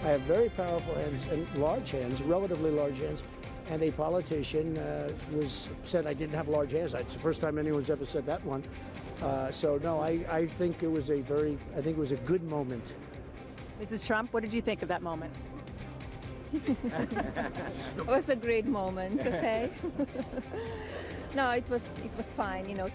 I have very powerful hands and large hands, relatively large hands. And a politician said I didn't have large hands. It's the first time anyone's ever said that one. So no, I think it was a good moment. Mrs. Trump, what did you think of that moment? It was a great moment, okay? No, it was fine, you know.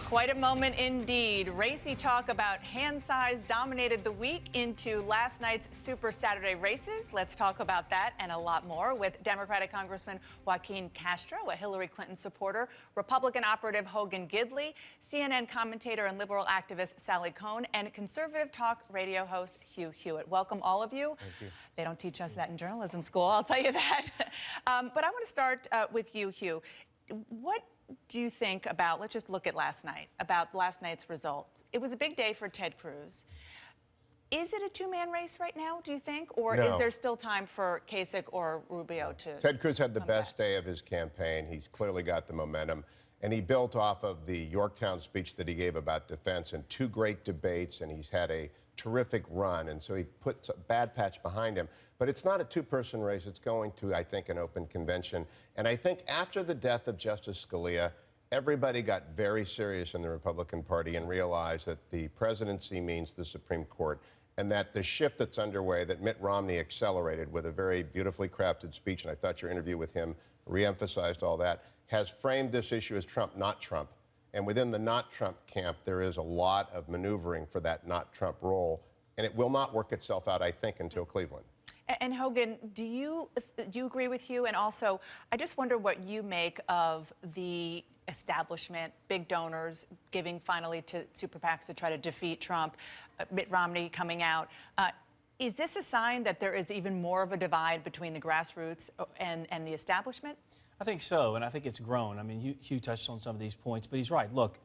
Quite a moment indeed. Racy talk about hand size dominated the week into last night's Super Saturday races. Let's talk about that and a lot more with Democratic Congressman Joaquin Castro, a Hillary Clinton supporter, Republican operative Hogan Gidley, CNN commentator and liberal activist Sally Kohn, and conservative talk radio host Hugh Hewitt. Welcome, all of you. Thank you. They don't teach us that in journalism school, I'll tell you that. But I want to start with you, Hugh. What do you think about, let's just look at last night, about last night's results? It was a big day for Ted Cruz. Is it a two-man race right now, do you think? Or No. is there still time for Kasich or Rubio to Ted Cruz had the best day of his campaign. He's clearly got the momentum. And he built off of the Yorktown speech that he gave about defense and two great debates, and he's had a terrific run. And so he puts a bad patch behind him. But it's not a two-person race. It's going to, I think, an open convention. And I think after the death of Justice Scalia, everybody got very serious in the Republican Party and realized that the presidency means the Supreme Court, and that the shift that's underway, that Mitt Romney accelerated with a very beautifully crafted speech, and I thought your interview with him reemphasized all that, has framed this issue as Trump, not Trump. And within the not Trump camp, there is a lot of maneuvering for that not Trump role, and it will not work itself out, I think, until Cleveland. And Hogan, do you agree with Hugh? And also, I just wonder what you make of the establishment, big donors giving finally to super PACs to try to defeat Trump, Mitt Romney coming out. Is this a sign that there is even more of a divide between the grassroots and the establishment? I think so, and I think it's grown. I mean, Hugh touched on some of these points, but he's right. Look,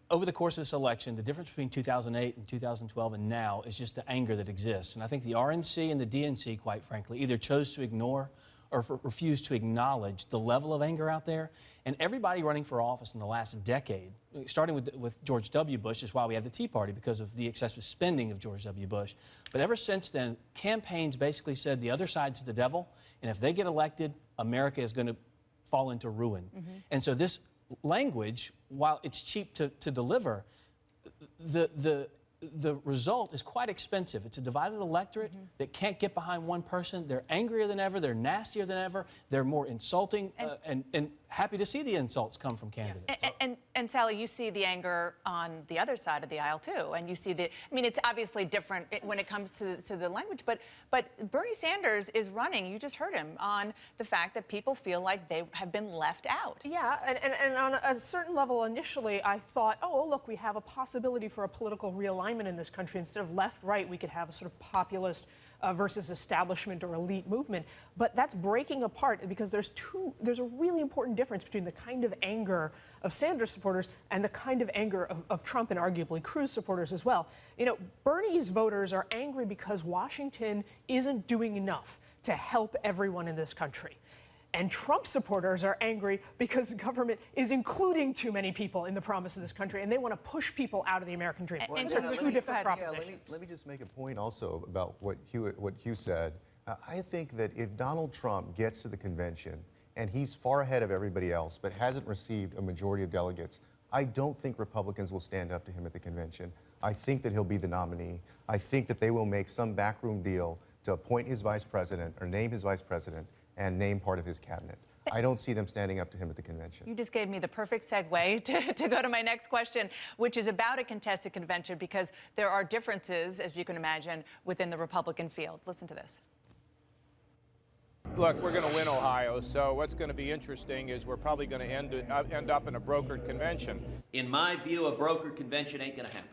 over the course of this election, the difference between 2008 and 2012 and now is just the anger that exists. And I think the RNC and the DNC, quite frankly, either chose to ignore or refused to acknowledge the level of anger out there. And everybody running for office in the last decade, starting with George W. Bush, is why we have the Tea Party, because of the excessive spending of George W. Bush. But ever since then, campaigns basically said the other side's the devil, and if they get elected, America is going to fall into ruin. And so this language, while it's cheap to deliver, the result is quite expensive. It's a divided electorate that can't get behind one person. They're angrier than ever. They're nastier than ever. They're more insulting and happy to see the insults come from candidates. And Sally, you see the anger on the other side of the aisle too, and you see I mean, it's obviously different when it comes to the language, but Bernie Sanders is running. You just heard him on the fact that people feel like they have been left out. Yeah, and on a certain level, initially, I thought, oh, look, we have a possibility for a political realignment in this country. Instead of left-right, we could have a sort of populist versus establishment or elite movement. But that's breaking apart because there's a really important difference between the kind of anger of Sanders supporters and the kind of anger of Trump and arguably Cruz supporters as well. You know, Bernie's voters are angry because Washington isn't doing enough to help everyone in this country. And Trump supporters are angry because the government is including too many people in the promise of this country, and they want to push people out of the American dream. Those are two different propositions. Let me just make a point also about what Hugh said. I think that if Donald Trump gets to the convention and he's far ahead of everybody else but hasn't received a majority of delegates, I don't think Republicans will stand up to him at the convention. I think that he'll be the nominee. I think that they will make some backroom deal to appoint his vice president or name his vice president and name part of his cabinet. I don't see them standing up to him at the convention. You just gave me the perfect segue to go to my next question, which is about a contested convention, because there are differences, as you can imagine, within the Republican field. Listen to this. Look, we're going to win Ohio, so what's going to be interesting is we're probably going to end up in a brokered convention. In my view, a brokered convention ain't going to happen.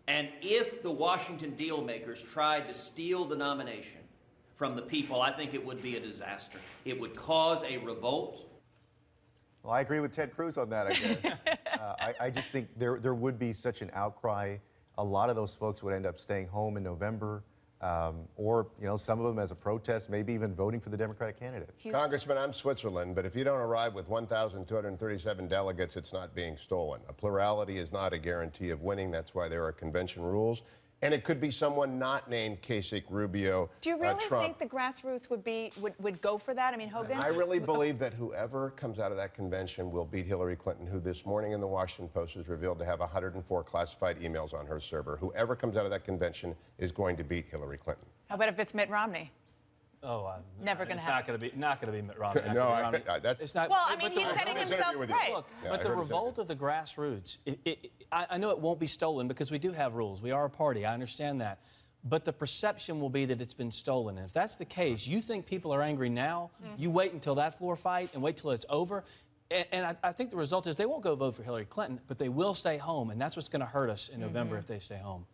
And if the Washington deal makers tried to steal the nomination from the people, I think it would be a disaster. It would cause a revolt. Well, I agree with Ted Cruz on that, I guess. I just think there would be such an outcry. A lot of those folks would end up staying home in November, or, you know, some of them as a protest, maybe even voting for the Democratic candidate. Congressman, I'm Switzerland, but if you don't arrive with 1,237 delegates, it's not being stolen. A plurality is not a guarantee of winning. That's why there are convention rules. And it could be someone not named Kasich, Rubio, Do you really Trump. think the grassroots would go for that? I mean, Hogan? I really believe that whoever comes out of that convention will beat Hillary Clinton, who this morning in the Washington Post was revealed to have 104 classified emails on her server. Whoever comes out of that convention is going to beat Hillary Clinton. How about if it's Mitt Romney? Oh, Never gonna it's happen. not going to be Mitt Romney. Not No, gonna be Romney. that's- It's not. Well, I but mean, the he's setting revolt- himself with you. right. Look, Yeah, but I the heard his revolt of the grassroots, I know it won't be stolen because we do have rules. We are a party. I understand that. But the perception will be that it's been stolen. And if that's the case, you think people are angry now, you wait until that floor fight and wait till it's over. And I think the result is they won't go vote for Hillary Clinton, but they will stay home. And that's what's going to hurt us in November if they stay home.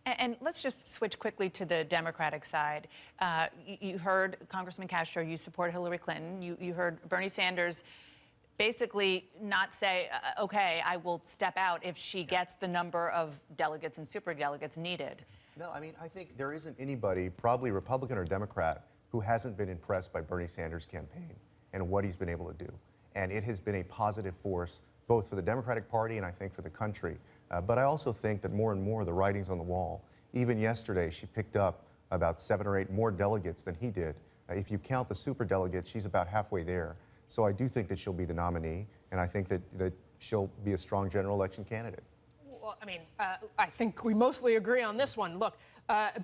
And let's just switch quickly to the Democratic side. You heard Congressman Castro, you support Hillary Clinton. You heard Bernie Sanders basically not say, okay, I will step out if she gets the number of delegates and superdelegates needed. No, I mean, I think there isn't anybody, probably Republican or Democrat, who hasn't been impressed by Bernie Sanders' campaign and what he's been able to do. And it has been a positive force, both for the Democratic Party and I think for the country. But I also think that more and more the writing's on the wall. Even yesterday, she picked up about 7 or 8 more delegates than he did. If you count the superdelegates, she's about halfway there. So I do think that she'll be the nominee, and I think that she'll be a strong general election candidate. Well, I mean, I think we mostly agree on this one. Look,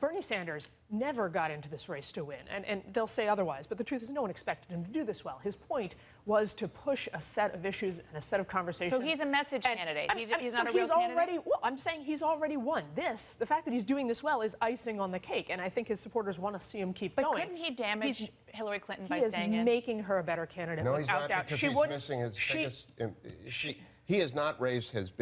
Bernie Sanders never got into this race to win, and they'll say otherwise, but the truth is no one expected him to do this well. His point was to push a set of issues and a set of conversations. So he's a message candidate. He's not a so real candidate? Well, I'm saying he's already won. The fact that he's doing this well is icing on the cake, and I think his supporters want to see him keep But going. couldn't he damage Hillary Clinton by He is staying in? making her a better candidate. No, he's without not, doubt. because She he's wouldn't- missing his she- biggest. He has not raised his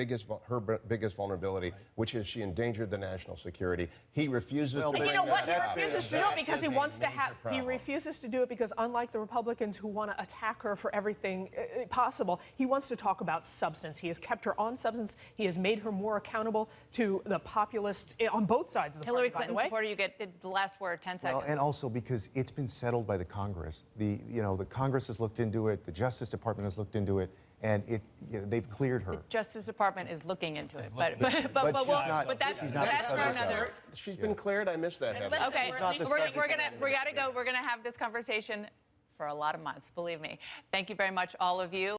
her biggest vulnerability, which is she endangered the national security. He refuses to And bring you know what? that He up. refuses to do it because he is a wants to major have. He problem. refuses to do it because, unlike the Republicans who want to attack her for everything possible, he wants to talk about substance. He has kept her on substance. He has made her more accountable to the populists on both sides of the Hillary party. Clinton by the way. supporter, you get the last word, 10 seconds. Well, and also because it's been settled by the Congress. The Congress has looked into it. The Justice Department has looked into it, and they've cleared her. Justice Department is looking into it, but she's not- that's she's not for the subject another. matter. She's been cleared. I missed that, Heather. Okay, She's not the we subject gotta go. We're gonna have this conversation for a lot of months. Believe me. Thank you very much, all of you.